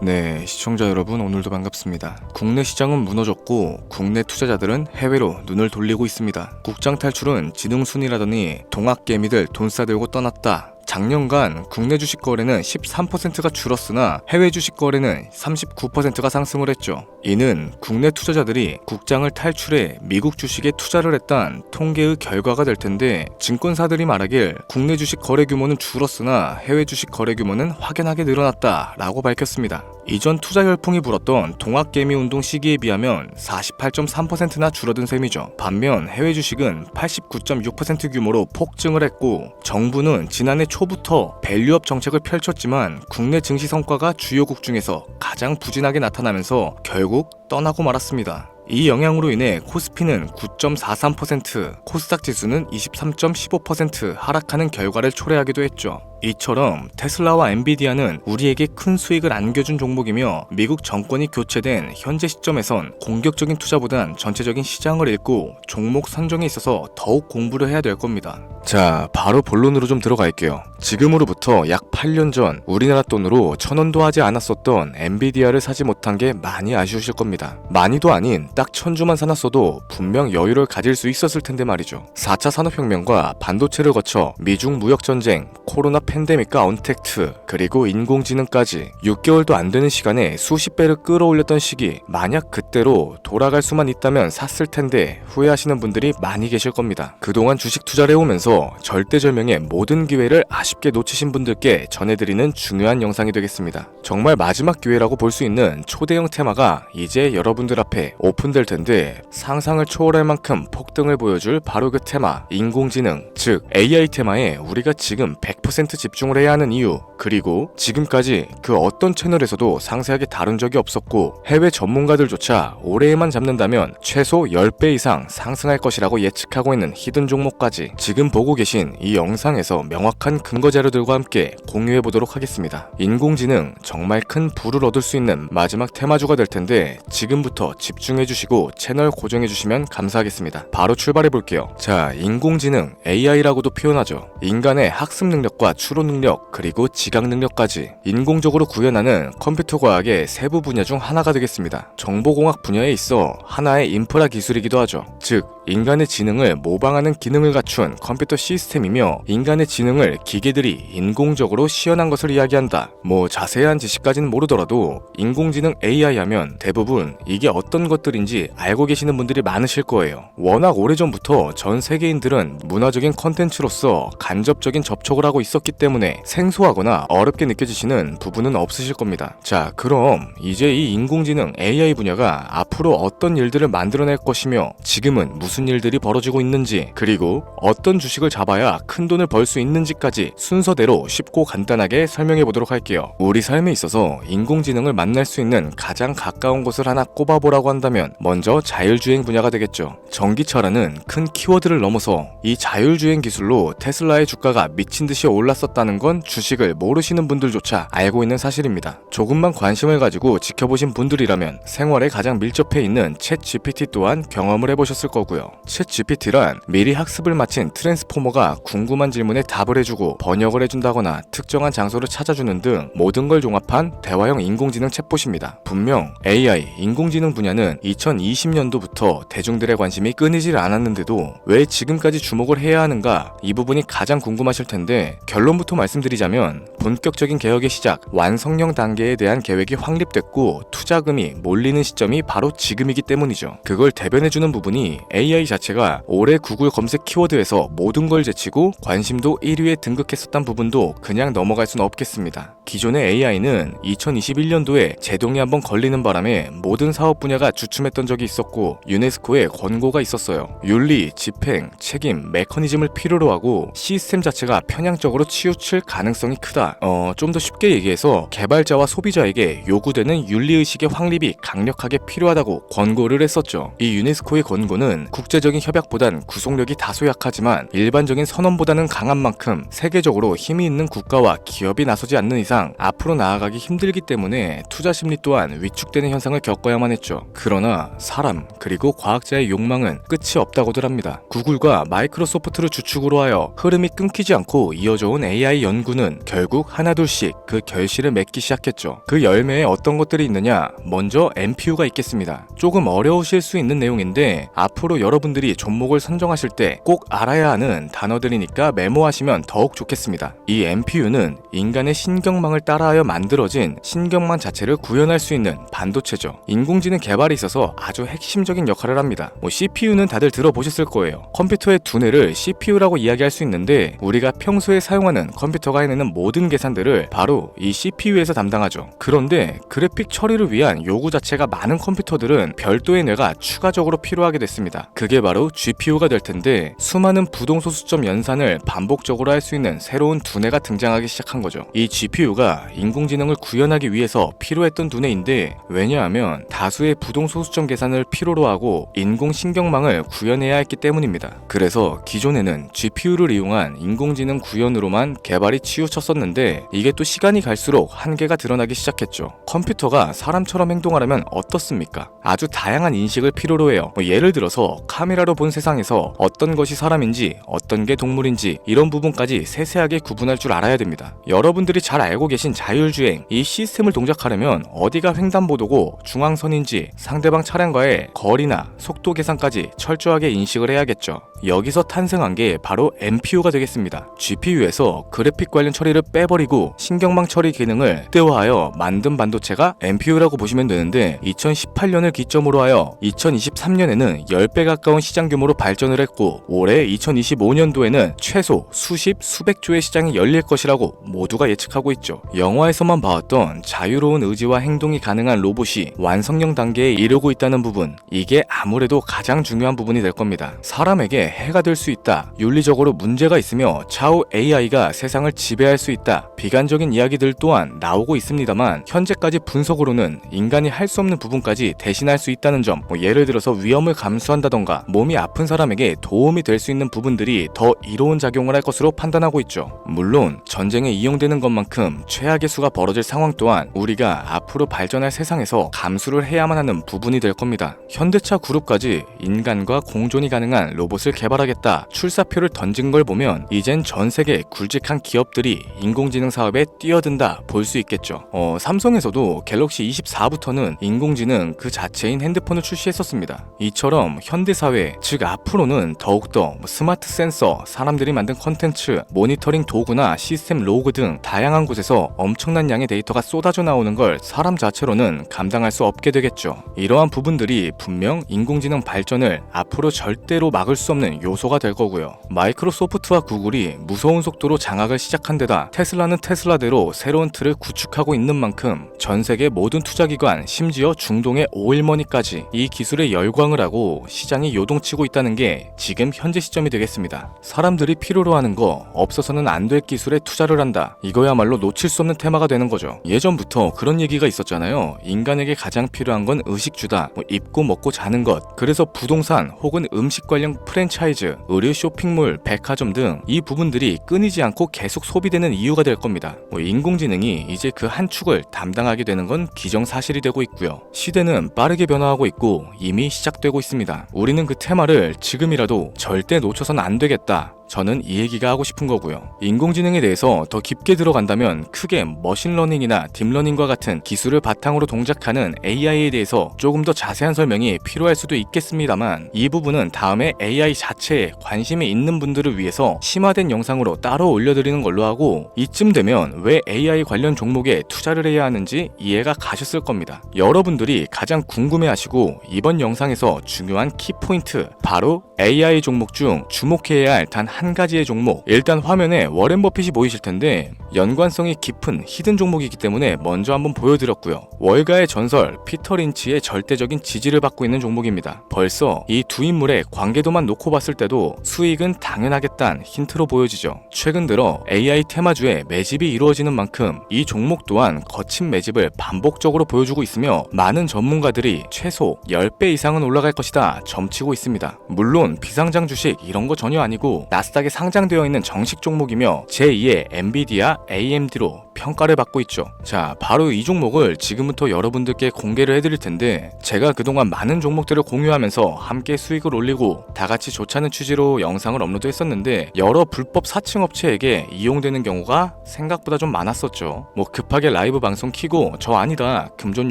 네, 시청자 여러분 오늘도 반갑습니다. 국내 시장은 무너졌고 국내 투자자들은 해외로 눈을 돌리고 있습니다. 국장 탈출은 지능순이라더니 동학개미들 돈 싸들고 떠났다. 작년간 국내 주식 거래는 13%가 줄었으나 해외 주식 거래는 39%가 상승을 했죠. 이는 국내 투자자들이 국장을 탈출해 미국 주식에 투자를 했다는 통계의 결과가 될 텐데, 증권사들이 말하길 국내 주식 거래 규모는 줄었으나 해외 주식 거래 규모는 확연하게 늘어났다라고 밝혔습니다. 이전 투자 열풍이 불었던 동학개미 운동 시기에 비하면 48.3%나 줄어든 셈이죠. 반면 해외 주식은 89.6% 규모로 폭증을 했고, 정부는 지난해 초부터 밸류업 정책을 펼쳤지만 국내 증시 성과가 주요국 중에서 가장 부진하게 나타나면서 결국 떠나고 말았습니다. 이 영향으로 인해 코스피는 9.43%, 코스닥 지수는 23.15% 하락하는 결과를 초래하기도 했죠. 이처럼 테슬라와 엔비디아는 우리에게 큰 수익을 안겨준 종목이며, 미국 정권이 교체된 현재 시점에선 공격적인 투자보단 전체적인 시장을 읽고 종목 선정에 있어서 더욱 공부를 해야 될 겁니다. 자, 바로 본론으로 좀 들어갈게요. 지금으로부터 약 8년 전 우리나라 돈으로 1000원도 하지 않았었던 엔비디아를 사지 못한 게 많이 아쉬우실 겁니다. 많이도 아닌 딱 1000주만 사놨어도 분명 여유를 가질 수 있었을 텐데 말이죠. 4차 산업혁명과 반도체를 거쳐 미중 무역전쟁, 코로나 팬데믹과 언택트, 그리고 인공지능까지 6개월도 안 되는 시간에 수십 배를 끌어올렸던 시기, 만약 그때로 돌아갈 수만 있다면 샀을 텐데 후회하시는 분들이 많이 계실 겁니다. 그동안 주식 투자를 해오면서 절대절명의 모든 기회를 아쉽게 놓치신 분들께 전해드리는 중요한 영상이 되겠습니다. 정말 마지막 기회라고 볼 수 있는 초대형 테마가 이제 여러분들 앞에 오픈될 텐데, 상상을 초월할 만큼 폭등을 보여줄 바로 그 테마, 인공지능, 즉 AI 테마에 우리가 지금 100% 집중을 해야 하는 이유, 그리고 지금까지 그 어떤 채널에서도 상세하게 다룬 적이 없었고 해외 전문가들조차 올해에만 잡는다면 최소 10배 이상 상승할 것이라고 예측하고 있는 히든 종목까지 지금 보고 계신 이 영상에서 명확한 근거 자료들과 함께 공유해 보도록 하겠습니다. 인공지능, 정말 큰 부를 얻을 수 있는 마지막 테마주가 될 텐데 지금부터 집중해 주시고 채널 고정해 주시면 감사하겠습니다. 바로 출발해 볼게요. 자, 인공지능, AI라고도 표현하죠. 인간의 학습 능력과 추론 능력, 그리고 지각 능력까지 인공적으로 구현하는 컴퓨터 과학의 세부 분야 중 하나가 되겠습니다. 정보공학 분야에 있어 하나의 인프라 기술이기도 하죠. 즉, 인간의 지능을 모방하는 기능을 갖춘 컴퓨터 시스템이며, 인간의 지능을 기계들이 인공적으로 시연한 것을 이야기한다. 뭐 자세한 지식까지는 모르더라도 인공지능 AI 하면 대부분 이게 어떤 것들인지 알고 계시는 분들이 많으실 거예요. 워낙 오래전부터 전 세계인들은 문화적인 컨텐츠로서 간접적인 접촉을 하고 있었기 때문에 생소하거나 어렵게 느껴지시는 부분은 없으실 겁니다. 자, 그럼 이제 이 인공지능 AI 분야가 앞으로 어떤 일들을 만들어낼 것이며 지금은 무슨 일들이 벌어지고 있는지, 그리고 어떤 주식을 잡아야 큰 돈을 벌 수 있는지까지 순서대로 쉽고 간단하게 설명해 보도록 할게요. 우리 삶에 있어서 인공지능을 만날 수 있는 가장 가까운 곳을 하나 꼽아보라고 한다면 먼저 자율주행 분야가 되겠죠. 전기차라는 큰 키워드를 넘어서 이 자율주행 기술로 테슬라의 주가가 미친 듯이 올랐었다는 건 주식을 모르시는 분들조차 알고 있는 사실입니다. 조금만 관심을 가지고 지켜보신 분들이라면 생활에 가장 밀접해 있는 챗 GPT 또한 경험을 해보셨을 거고요. 챗 GPT란 미리 학습을 마친 트랜스포머가 궁금한 질문에 답을 해주고 번역을 해준다거나 특정한 장소를 찾아주는 등 모든 걸 종합한 대화형 인공지능 챗봇입니다. 분명 AI, 인공지능 분야는 2020년도부터 대중들의 관심이 끊이질 않았는데도 왜 지금까지 주목을 해야 하는가, 이 부분이 가장 궁금하실 텐데, 결론부터 말씀드리자면 본격적인 개혁의 시작, 완성형 단계에 대한 계획이 확립됐고 투자금이 몰리는 시점이 바로 지금이기 때문이죠. 그걸 대변해주는 부분이 AI 자체가 올해 구글 검색 키워드에서 모든 걸 제치고 관심도 1위에 등극했었던 부분도 그냥 넘어갈 수는 없겠습니다. 기존의 AI는 2021년도에 제동이 한번 걸리는 바람에 모든 사업 분야가 주춤했던 적이 있었고 유네스코의 권고가 있었어요. 윤리, 집행, 책임, 메커니즘을 필요로 하고 시스템 자체가 편향적으로 치우칠 가능성이 크다. 좀 더 쉽게 얘기해서 개발자와 소비자에게 요구되는 윤리의식의 확립이 강력하게 필요하다고 권고를 했었죠. 이 유네스코의 권고는 국제적인 협약보단 구속력이 다소 약하지만 일반적인 선언보다는 강한 만큼 세계적으로 힘이 있는 국가와 기업이 나서지 않는 이상 앞으로 나아가기 힘들기 때문에 투자 심리 또한 위축되는 현상을 겪어야만 했죠. 그러나 사람 그리고 과학자의 욕망은 끝이 없다고들 합니다. 구글과 마이크로소프트를 주축으로 하여 흐름이 끊기지 않고 이어져온 AI 연구는 결국 하나둘씩 그 결실을 맺기 시작했죠. 그 열매에 어떤 것들이 있느냐? 먼저 NPU가 있겠습니다. 조금 어려우실 수 있는 내용인데 앞으로 여러분들이 종목을 선정하실 때 꼭 알아야 하는 단어들이니까 메모하시면 더욱 좋겠습니다. 이 NPU는 인간의 신경망을 따라하여 만들어진 신경망 자체를 구현할 수 있는 반도체죠. 인공지능 개발에 있어서 아주 핵심적인 역할을 합니다. CPU는 다들 들어보셨을 거예요. 컴퓨터의 두뇌를 CPU라고 이야기할 수 있는데 우리가 평소에 사용하는 컴퓨터가 해내는 모든 계산들을 바로 이 CPU에서 담당하죠. 그런데 그래픽 처리를 위한 요구 자체가 많은 컴퓨터들은 별도의 뇌가 추가적으로 필요하게 됐습니다. 그게 바로 GPU가 될 텐데 수많은 부동소수점 연산을 반복적으로 할 수 있는 새로운 두뇌가 등장하기 시작한 거죠. 이 GPU가 인공지능을 구현하기 위해서 필요했던 두뇌인데 왜냐하면 다수의 부동소수점 계산을 필요로 하고 인공신경망을 구현해야 했기 때문입니다. 그래서 기존에는 GPU를 이용한 인공지능 구현으로만 개발이 치우쳤었는데 이게 또 시간이 갈수록 한계가 드러나기 시작했죠. 컴퓨터가 사람처럼 행동하려면 어떻습니까? 아주 다양한 인식을 필요로 해요. 예를 들어서 카메라로 본 세상에서 어떤 것이 사람인지 어떤 게 동물인지 이런 부분까지 세세하게 구분할 줄 알아야 됩니다. 여러분들이 잘 알고 계신 자율주행 이 시스템을 동작하려면 어디가 횡단보도고 중앙선인지 상대방 차량과의 거리나 속도 계산까지 철저하게 인식을 해야겠죠. 여기서 탄생한 게 바로 NPU가 되겠습니다. GPU에서 그래픽 관련 처리를 빼버리고 신경망 처리 기능을 극대화하여 만든 반도체가 NPU라고 보시면 되는데 2018년을 기점으로 하여 2023년에는 10배 가까운 시장 규모로 발전을 했고 올해 2025년도에는 최소 수십 수백 조의 시장이 열릴 것이라고 모두가 예측하고 있죠. 영화에서만 봐왔던 자유로운 의지와 행동이 가능한 로봇이 완성형 단계에 이르고 있다는 부분, 이게 아무래도 가장 중요한 부분이 될 겁니다. 사람에게 해가 될 수 있다, 윤리적으로 문제가 있으며 차후 AI가 세상을 지배할 수 있다, 비관적인 이야기들 또한 나오고 있습니다만 현재까지 분석으로는 인간이 할 수 없는 부분까지 대신할 수 있다는 점, 예를 들어서 위험을 감수한다던가 몸이 아픈 사람에게 도움이 될 수 있는 부분들이 더 이로운 작용을 할 것으로 판단하고 있죠. 물론 전쟁에 이용되는 것만큼 최악의 수가 벌어질 상황 또한 우리가 앞으로 발전할 세상에서 감수를 해야만 하는 부분이 될 겁니다. 현대차 그룹까지 인간과 공존이 가능한 로봇을 개발하겠다 출사표를 던진 걸 보면 이젠 전 세계 굵직한 기업들이 인공지능 사업에 뛰어든다 볼 수 있겠죠. 삼성에서도 갤럭시 24부터는 인공지능 그 자체인 핸드폰을 출시했었습니다. 이처럼 현대사회, 즉 앞으로는 더욱더 스마트 센서, 사람들이 만든 컨텐츠, 모니터링 도구나 시스템 로그 등 다양한 곳에서 엄청난 양의 데이터가 쏟아져 나오는 걸 사람 자체로는 감당할 수 없게 되겠죠. 이러한 부분들이 분명 인공지능 발전을 앞으로 절대로 막을 수 없는 요소가 될 거고요. 마이크로소프트와 구글이 무서운 속도로 장악을 시작한 데다 테슬라는 테슬라대로 새로운 틀을 구축하고 있는 만큼 전 세계 모든 투자기관, 심지어 중동의 오일머니까지 이 기술에 열광을 하고 시장이 요동치고 있다는 게 지금 현재 시점이 되겠습니다. 사람들이 필요로 하는 거, 없어서는 안 될 기술에 투자를 한다. 이거야말로 놓칠 수 없는 테마가 되는 거죠. 예전부터 그런 얘기가 있었잖아요. 인간에게 가장 필요한 건 의식주다. 입고 먹고 자는 것. 그래서 부동산 혹은 음식 관련 프랜차이즈, 의류 쇼핑몰, 백화점 등 이 부분들이 끊이지 않고 계속 소비되는 이유가 될 겁니다. 인공지능이 이제 그 한 축을 담당하게 되는 건 기정사실이 되고 있고요. 시대는 빠르게 변화하고 있고 이미 시작되고 있습니다. 우리는 그 테마를 지금이라도 절대 놓쳐선 안 되겠다. 저는 이 얘기가 하고 싶은 거고요. 인공지능에 대해서 더 깊게 들어간다면 크게 머신러닝이나 딥러닝과 같은 기술을 바탕으로 동작하는 AI에 대해서 조금 더 자세한 설명이 필요할 수도 있겠습니다만 이 부분은 다음에 AI 자체에 관심이 있는 분들을 위해서 심화된 영상으로 따로 올려드리는 걸로 하고 이쯤 되면 왜 AI 관련 종목에 투자를 해야 하는지 이해가 가셨을 겁니다. 여러분들이 가장 궁금해하시고 이번 영상에서 중요한 키포인트 바로 AI 종목 중 주목해야 할 단 한 가지의 종목. 일단 화면에 워렌 버핏이 보이실 텐데 연관성이 깊은 히든 종목이기 때문에 먼저 한번 보여드렸고요. 월가의 전설 피터 린치의 절대적인 지지를 받고 있는 종목입니다. 벌써 이 두 인물의 관계도만 놓고 봤을 때도 수익은 당연하겠다는 힌트로 보여지죠. 최근 들어 AI 테마주에 매집이 이루어지는 만큼 이 종목 또한 거친 매집을 반복적으로 보여주고 있으며 많은 전문가들이 최소 10배 이상은 올라갈 것이다 점치고 있습니다. 물론 비상장 주식 이런 거 전혀 아니고 나스닥에 상장되어 있는 정식 종목이며 제2의 엔비디아 AMD로 평가를 받고 있죠. 자, 바로 이 종목을 지금부터 여러분들께 공개를 해드릴 텐데 제가 그동안 많은 종목들을 공유하면서 함께 수익을 올리고 다같이 좋자는 취지로 영상을 업로드했었는데 여러 불법 사칭 업체에게 이용되는 경우가 생각보다 좀 많았었죠. 뭐 급하게 라이브 방송 키고 저 아니다, 금전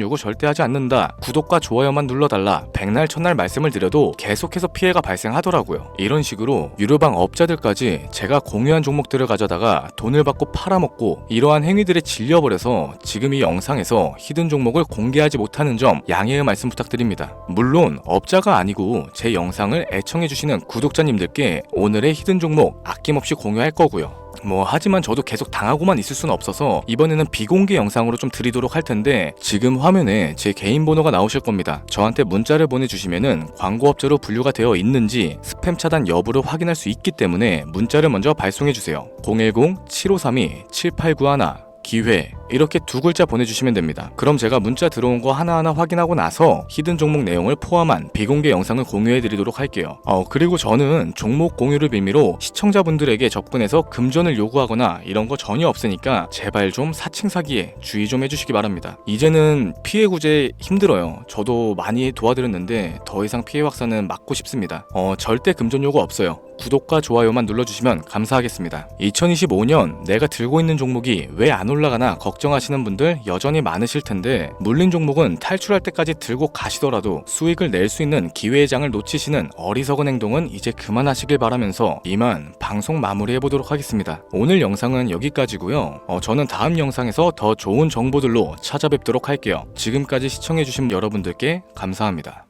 요구 절대 하지 않는다, 구독과 좋아요만 눌러달라, 백날 첫날 말씀을 드려도 계속해서 피해가 발생하더라고요. 이런 식으로 유료방 업자들까지 제가 공유한 종목들을 가져다가 돈을 받고 팔아먹고 이러한 행위들에 질려버려서 지금 이 영상에서 히든 종목을 공개하지 못하는 점 양해의 말씀 부탁드립니다. 물론 업자가 아니고 제 영상을 애청해주시는 구독자님들께 오늘의 히든 종목 아낌없이 공유할 거고요. 하지만 저도 계속 당하고만 있을 수는 없어서 이번에는 비공개 영상으로 좀 드리도록 할 텐데 지금 화면에 제 개인 번호가 나오실 겁니다. 저한테 문자를 보내주시면은 광고업자로 분류가 되어 있는지 스팸 차단 여부를 확인할 수 있기 때문에 문자를 먼저 발송해주세요. 010-7532-7891 기회 이렇게 두 글자 보내주시면 됩니다. 그럼 제가 문자 들어온 거 하나하나 확인하고 나서 히든 종목 내용을 포함한 비공개 영상을 공유해드리도록 할게요. 그리고 저는 종목 공유를 빌미로 시청자분들에게 접근해서 금전을 요구하거나 이런 거 전혀 없으니까 제발 좀 사칭 사기에 주의 좀 해주시기 바랍니다. 이제는 피해 구제 힘들어요. 저도 많이 도와드렸는데 더 이상 피해 확산은 막고 싶습니다. 절대 금전 요구 없어요. 구독과 좋아요만 눌러주시면 감사하겠습니다. 2025년 내가 들고 있는 종목이 왜 안 올라가나 걱정하시는 분들 여전히 많으실 텐데 물린 종목은 탈출할 때까지 들고 가시더라도 수익을 낼 수 있는 기회의 장을 놓치시는 어리석은 행동은 이제 그만하시길 바라면서 이만 방송 마무리해보도록 하겠습니다. 오늘 영상은 여기까지고요. 저는 다음 영상에서 더 좋은 정보들로 찾아뵙도록 할게요. 지금까지 시청해주신 여러분들께 감사합니다.